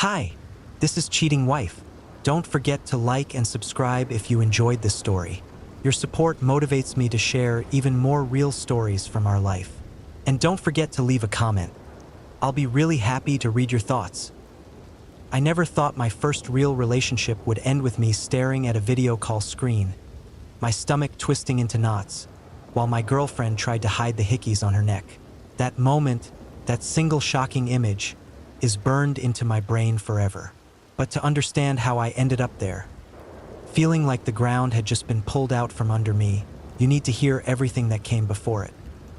Hi, this is Cheating Wife. Don't forget to like and subscribe if you enjoyed this story. Your support motivates me to share even more real stories from our life. And don't forget to leave a comment. I'll be really happy to read your thoughts. I never thought my first real relationship would end with me staring at a video call screen, my stomach twisting into knots, while my girlfriend tried to hide the hickeys on her neck. That moment, that single shocking image, is burned into my brain forever. But to understand how I ended up there, feeling like the ground had just been pulled out from under me, you need to hear everything that came before it.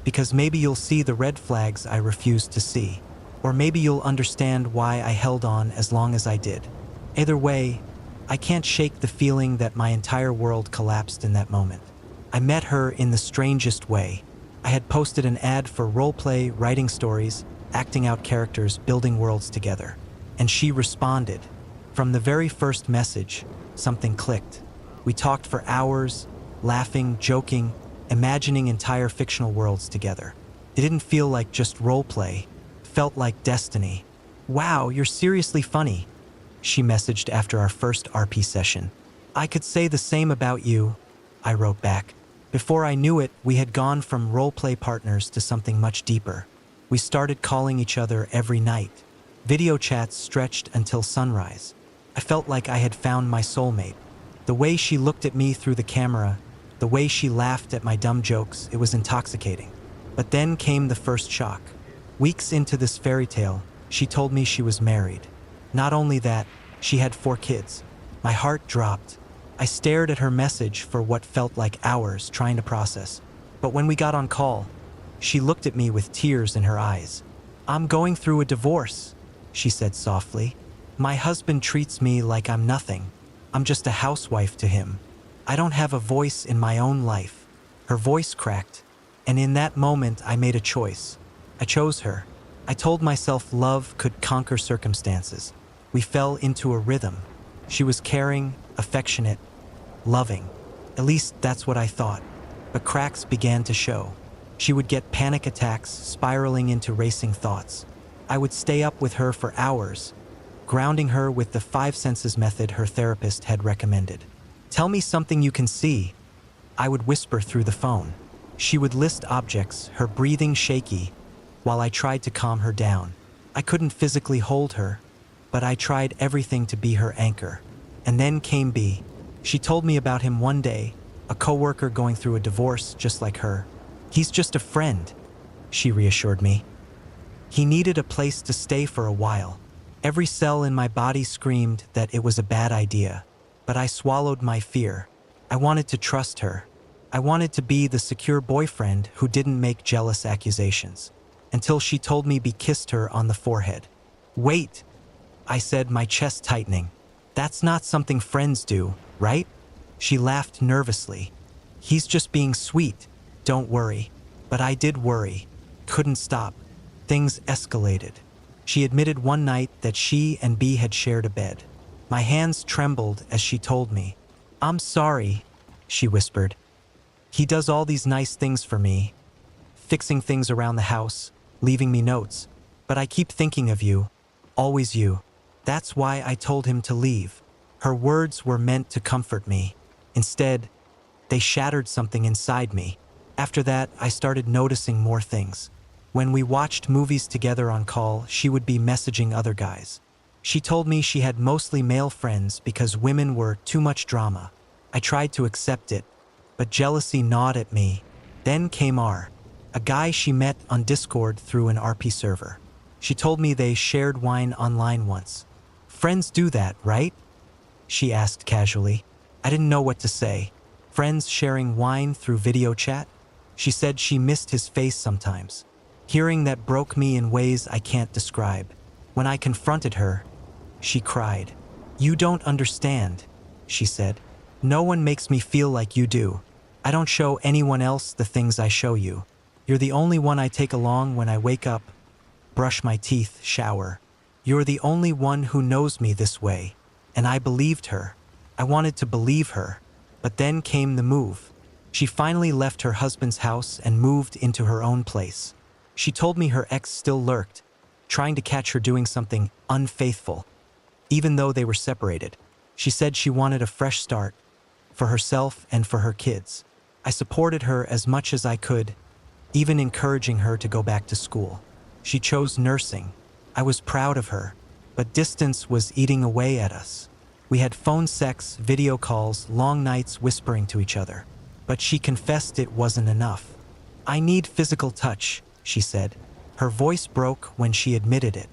Because maybe you'll see the red flags I refused to see. Or maybe you'll understand why I held on as long as I did. Either way, I can't shake the feeling that my entire world collapsed in that moment. I met her in the strangest way. I had posted an ad for roleplay, writing stories, acting out characters, building worlds together. And she responded. From the very first message, something clicked. We talked for hours, laughing, joking, imagining entire fictional worlds together. It didn't feel like just roleplay. It felt like destiny. Wow, you're seriously funny, she messaged after our first RP session. I could say the same about you, I wrote back. Before I knew it, we had gone from roleplay partners to something much deeper. We started calling each other every night. Video chats stretched until sunrise. I felt like I had found my soulmate. The way she looked at me through the camera, the way she laughed at my dumb jokes, it was intoxicating. But then came the first shock. Weeks into this fairy tale, she told me she was married. Not only that, she had 4 kids. My heart dropped. I stared at her message for what felt like hours, trying to process. But when we got on call, she looked at me with tears in her eyes. "I'm going through a divorce," she said softly. "My husband treats me like I'm nothing. I'm just a housewife to him. I don't have a voice in my own life." Her voice cracked, and in that moment I made a choice. I chose her. I told myself love could conquer circumstances. We fell into a rhythm. She was caring, affectionate, loving. At least that's what I thought. But cracks began to show. She would get panic attacks, spiraling into racing thoughts. I would stay up with her for hours, grounding her with the 5 senses method her therapist had recommended. "Tell me something you can see," I would whisper through the phone. She would list objects, her breathing shaky, while I tried to calm her down. I couldn't physically hold her, but I tried everything to be her anchor. And then came B. She told me about him one day, a coworker going through a divorce just like her. "He's just a friend," she reassured me. He needed a place to stay for a while. Every cell in my body screamed that it was a bad idea, but I swallowed my fear. I wanted to trust her. I wanted to be the secure boyfriend who didn't make jealous accusations. Until she told me B kissed her on the forehead. "Wait," I said, my chest tightening. "That's not something friends do, right?" She laughed nervously. "He's just being sweet. Don't worry." But I did worry. Couldn't stop. Things escalated. She admitted one night that she and B had shared a bed. My hands trembled as she told me. "I'm sorry," she whispered. "He does all these nice things for me, fixing things around the house, leaving me notes. But I keep thinking of you, always you. That's why I told him to leave." Her words were meant to comfort me. Instead, they shattered something inside me. After that, I started noticing more things. When we watched movies together on call, she would be messaging other guys. She told me she had mostly male friends because women were too much drama. I tried to accept it, but jealousy gnawed at me. Then came R, a guy she met on Discord through an RP server. She told me they shared wine online once. "Friends do that, right?" she asked casually. I didn't know what to say. Friends sharing wine through video chat? She said she missed his face sometimes. Hearing that broke me in ways I can't describe. When I confronted her, she cried. "You don't understand," she said. "No one makes me feel like you do. I don't show anyone else the things I show you. You're the only one I take along when I wake up, brush my teeth, shower. You're the only one who knows me this way." And I believed her. I wanted to believe her. But then came the move. She finally left her husband's house and moved into her own place. She told me her ex still lurked, trying to catch her doing something unfaithful. even though they were separated. She said she wanted a fresh start, for herself and for her kids. I supported her as much as I could, even encouraging her to go back to school. She chose nursing. I was proud of her, but distance was eating away at us. We had phone sex, video calls, long nights whispering to each other. But she confessed it wasn't enough. "I need physical touch," she said. Her voice broke when she admitted it.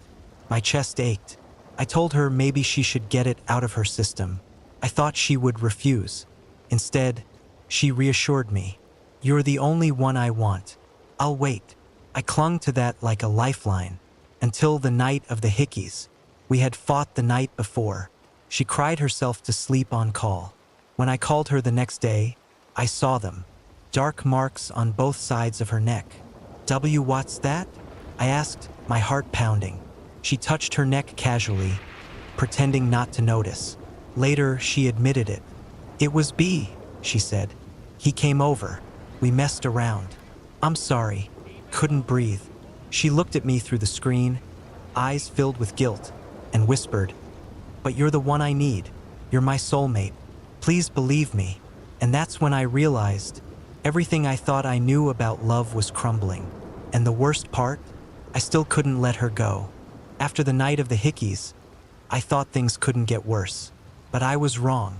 My chest ached. I told her maybe she should get it out of her system. I thought she would refuse. Instead, she reassured me. "You're the only one I want. I'll wait." I clung to that like a lifeline, until the night of the hickeys. We had fought the night before. She cried herself to sleep on call. When I called her the next day, I saw them. Dark marks on both sides of her neck. "What's that?" I asked, my heart pounding. She touched her neck casually, pretending not to notice. Later, she admitted it. "It was B," she said. "He came over. We messed around. I'm sorry." Couldn't breathe. She looked at me through the screen, eyes filled with guilt, and whispered, "But you're the one I need. You're my soulmate. Please believe me." And that's when I realized everything I thought I knew about love was crumbling. And the worst part, I still couldn't let her go. After the night of the hickeys, I thought things couldn't get worse. But I was wrong.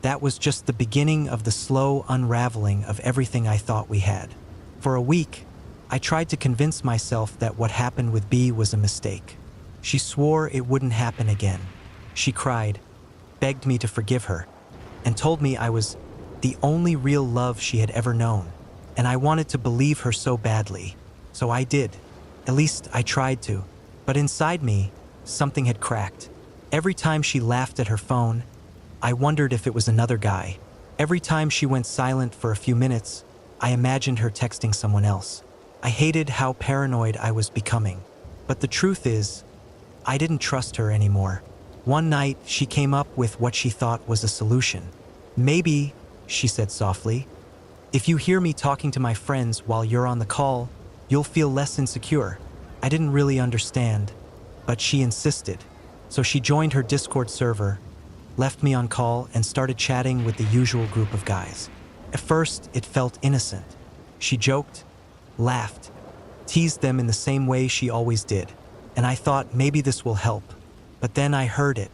That was just the beginning of the slow unraveling of everything I thought we had. For a week, I tried to convince myself that what happened with B was a mistake. She swore it wouldn't happen again. She cried, begged me to forgive her, and told me I was the only real love she had ever known. And I wanted to believe her so badly. So I did. At least I tried to. But inside me, something had cracked. Every time she laughed at her phone, I wondered if it was another guy. Every time she went silent for a few minutes, I imagined her texting someone else. I hated how paranoid I was becoming. But the truth is, I didn't trust her anymore. One night, she came up with what she thought was a solution. "Maybe," she said softly, "if you hear me talking to my friends while you're on the call, you'll feel less insecure." I didn't really understand, but she insisted. So she joined her Discord server, left me on call, and started chatting with the usual group of guys. At first, it felt innocent. She joked, laughed, teased them in the same way she always did, and I thought maybe this will help. But then I heard it.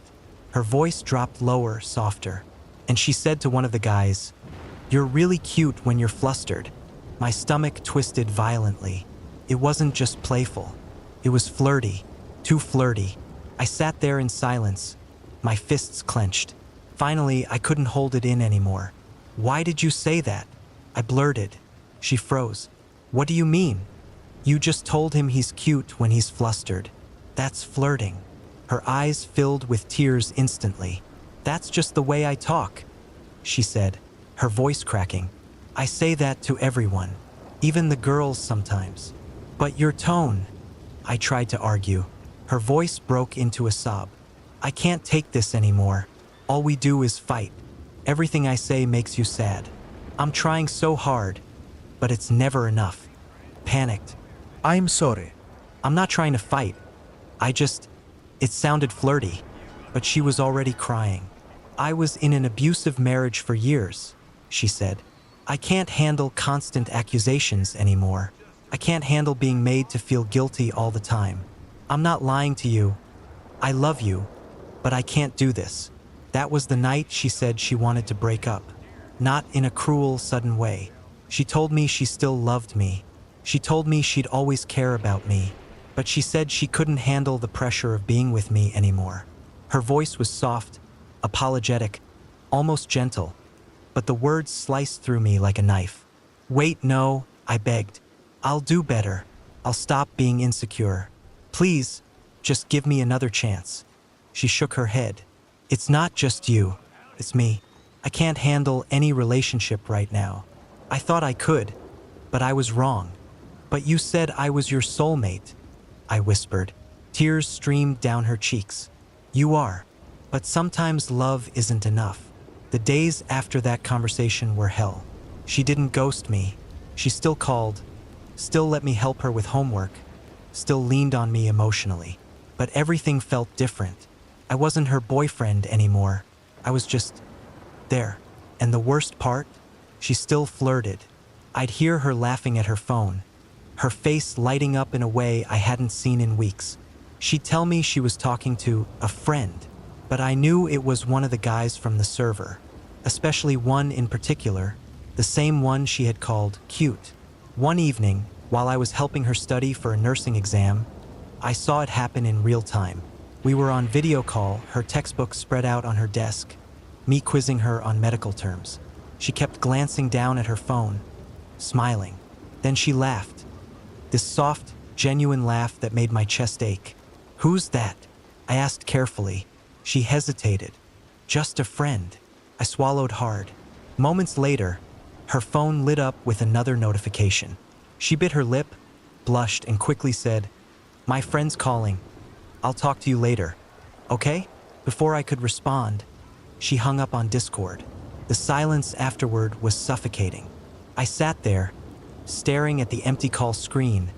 Her voice dropped lower, softer, and she said to one of the guys, "You're really cute when you're flustered." My stomach twisted violently. It wasn't just playful. It was flirty, too flirty. I sat there in silence, my fists clenched. Finally, I couldn't hold it in anymore. "Why did you say that?" I blurted. She froze. "What do you mean?" "You just told him he's cute when he's flustered. That's flirting." Her eyes filled with tears instantly. "That's just the way I talk," she said, her voice cracking. "I say that to everyone, even the girls sometimes." "But your tone," I tried to argue. Her voice broke into a sob. "I can't take this anymore. All we do is fight. Everything I say makes you sad. I'm trying so hard, but it's never enough." Panicked. I'm sorry. "I'm not trying to fight. It sounded flirty, but she was already crying. "I was in an abusive marriage for years," she said. "I can't handle constant accusations anymore. I can't handle being made to feel guilty all the time. I'm not lying to you. I love you, but I can't do this." That was the night she said she wanted to break up. Not in a cruel, sudden way. She told me she still loved me. She told me she'd always care about me. But she said she couldn't handle the pressure of being with me anymore. Her voice was soft, apologetic, almost gentle. But the words sliced through me like a knife. "Wait, no," I begged. "I'll do better. I'll stop being insecure. Please, just give me another chance." She shook her head. "It's not just you. It's me. I can't handle any relationship right now. I thought I could, but I was wrong." "But you said I was your soulmate," I whispered. Tears streamed down her cheeks. "You are. But sometimes love isn't enough." The days after that conversation were hell. She didn't ghost me. She still called, still let me help her with homework, still leaned on me emotionally. But everything felt different. I wasn't her boyfriend anymore. I was just there. And the worst part? She still flirted. I'd hear her laughing at her phone, her face lighting up in a way I hadn't seen in weeks. She'd tell me she was talking to a friend, but I knew it was one of the guys from the server, especially one in particular, the same one she had called cute. One evening, while I was helping her study for a nursing exam, I saw it happen in real time. We were on video call, her textbook spread out on her desk, me quizzing her on medical terms. She kept glancing down at her phone, smiling. Then she laughed. This soft, genuine laugh that made my chest ache. "Who's that?" I asked carefully. She hesitated. "Just a friend." I swallowed hard. Moments later, her phone lit up with another notification. She bit her lip, blushed, and quickly said, "My friend's calling. I'll talk to you later. Okay?" Before I could respond, she hung up on Discord. The silence afterward was suffocating. I sat there, staring at the empty call screen,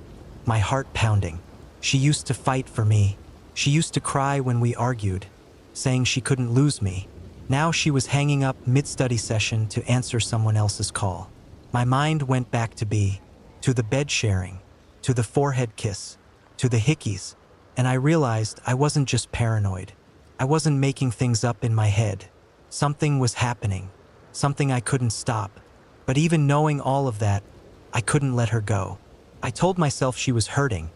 my heart pounding. She used to fight for me. She used to cry when we argued, saying she couldn't lose me. Now she was hanging up mid-study session to answer someone else's call. My mind went back to the bed sharing, to the forehead kiss, to the hickeys, and I realized I wasn't just paranoid. I wasn't making things up in my head. Something was happening, something I couldn't stop. But even knowing all of that, I couldn't let her go. I told myself she was hurting.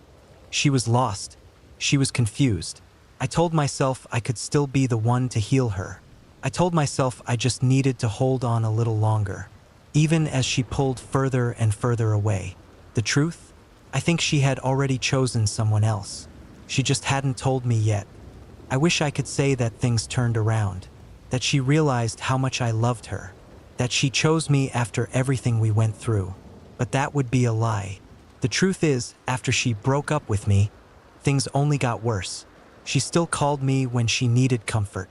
She was lost. She was confused. I told myself I could still be the one to heal her. I told myself I just needed to hold on a little longer, even as she pulled further and further away. The truth? I think she had already chosen someone else. She just hadn't told me yet. I wish I could say that things turned around, that she realized how much I loved her, that she chose me after everything we went through. But that would be a lie. The truth is, after she broke up with me, things only got worse. She still called me when she needed comfort.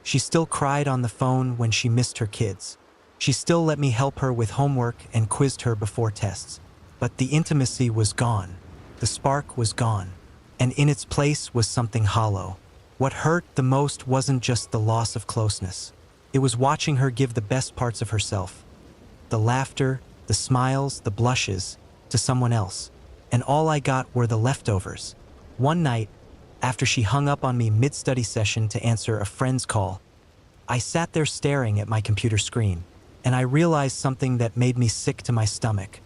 She still cried on the phone when she missed her kids. She still let me help her with homework and quizzed her before tests. But the intimacy was gone. The spark was gone. And in its place was something hollow. What hurt the most wasn't just the loss of closeness. It was watching her give the best parts of herself, the laughter, the smiles, the blushes, to someone else. And all I got were the leftovers. One night, after she hung up on me mid-study session to answer a friend's call, I sat there staring at my computer screen, and I realized something that made me sick to my stomach.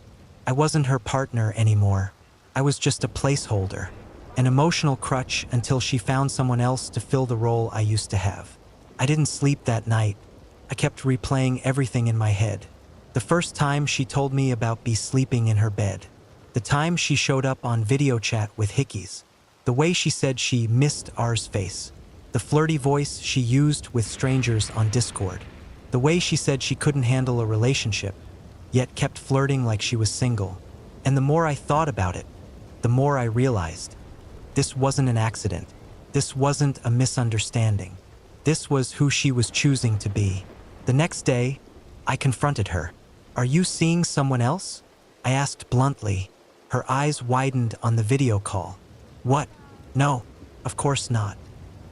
I wasn't her partner anymore. I was just a placeholder, an emotional crutch until she found someone else to fill the role I used to have. I didn't sleep that night. I kept replaying everything in my head. The first time she told me about be sleeping in her bed. The time she showed up on video chat with hickeys. The way she said she missed ours face. The flirty voice she used with strangers on Discord. The way she said she couldn't handle a relationship, yet kept flirting like she was single. And the more I thought about it, the more I realized this wasn't an accident. This wasn't a misunderstanding. This was who she was choosing to be. The next day, I confronted her. "Are you seeing someone else?" I asked bluntly. Her eyes widened on the video call. "What? No, of course not."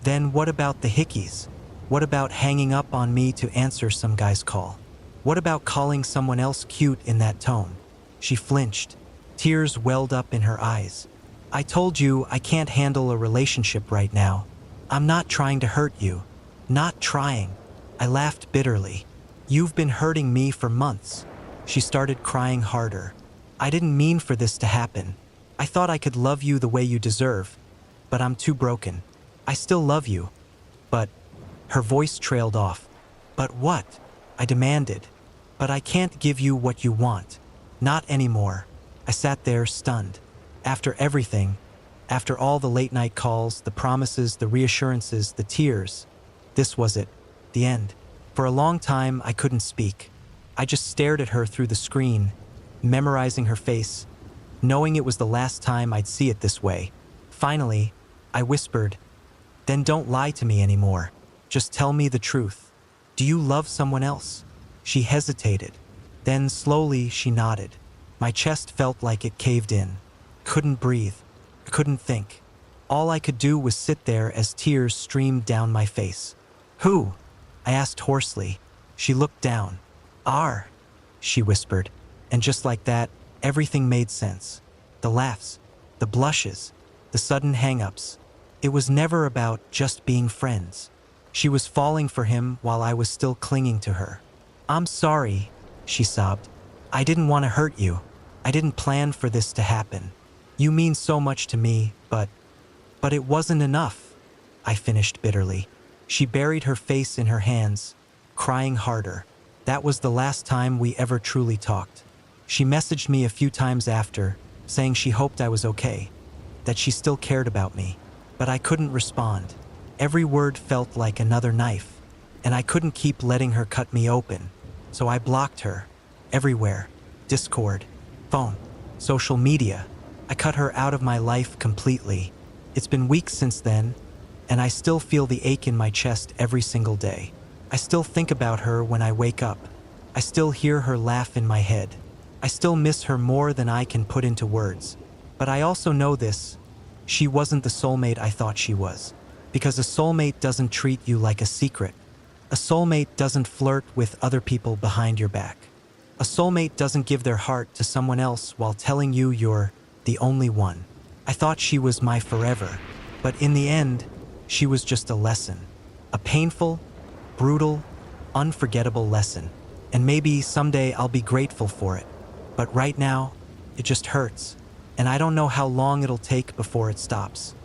"Then what about the hickeys? What about hanging up on me to answer some guy's call? What about calling someone else cute in that tone?" She flinched. Tears welled up in her eyes. "I told you I can't handle a relationship right now. I'm not trying to hurt you. Not trying." I laughed bitterly. "You've been hurting me for months." She started crying harder. "I didn't mean for this to happen. I thought I could love you the way you deserve, but I'm too broken. I still love you, but..." Her voice trailed off. "But what?" I demanded. "But I can't give you what you want. Not anymore." I sat there stunned. After everything, after all the late-night calls, the promises, the reassurances, the tears, this was it, the end. For a long time, I couldn't speak. I just stared at her through the screen, memorizing her face, knowing it was the last time I'd see it this way. Finally, I whispered, "Then don't lie to me anymore. Just tell me the truth. Do you love someone else?" She hesitated. Then slowly she nodded. My chest felt like it caved in. Couldn't breathe. Couldn't think. All I could do was sit there as tears streamed down my face. "Who?" I asked hoarsely. She looked down. "R," she whispered, and just like that, everything made sense. The laughs, the blushes, the sudden hang-ups. It was never about just being friends. She was falling for him while I was still clinging to her. "I'm sorry," she sobbed. "I didn't want to hurt you. I didn't plan for this to happen. You mean so much to me, but it wasn't enough," I finished bitterly. She buried her face in her hands, crying harder. That was the last time we ever truly talked. She messaged me a few times after, saying she hoped I was okay, that she still cared about me, but I couldn't respond. Every word felt like another knife, and I couldn't keep letting her cut me open, so I blocked her. Everywhere. Discord, phone, social media. I cut her out of my life completely. It's been weeks since then, and I still feel the ache in my chest every single day. I still think about her when I wake up. I still hear her laugh in my head. I still miss her more than I can put into words. But I also know this: she wasn't the soulmate I thought she was. Because a soulmate doesn't treat you like a secret. A soulmate doesn't flirt with other people behind your back. A soulmate doesn't give their heart to someone else while telling you you're the only one. I thought she was my forever, but in the end, she was just a lesson. A painful, brutal, unforgettable lesson. And maybe someday I'll be grateful for it. But right now, it just hurts. And I don't know how long it'll take before it stops.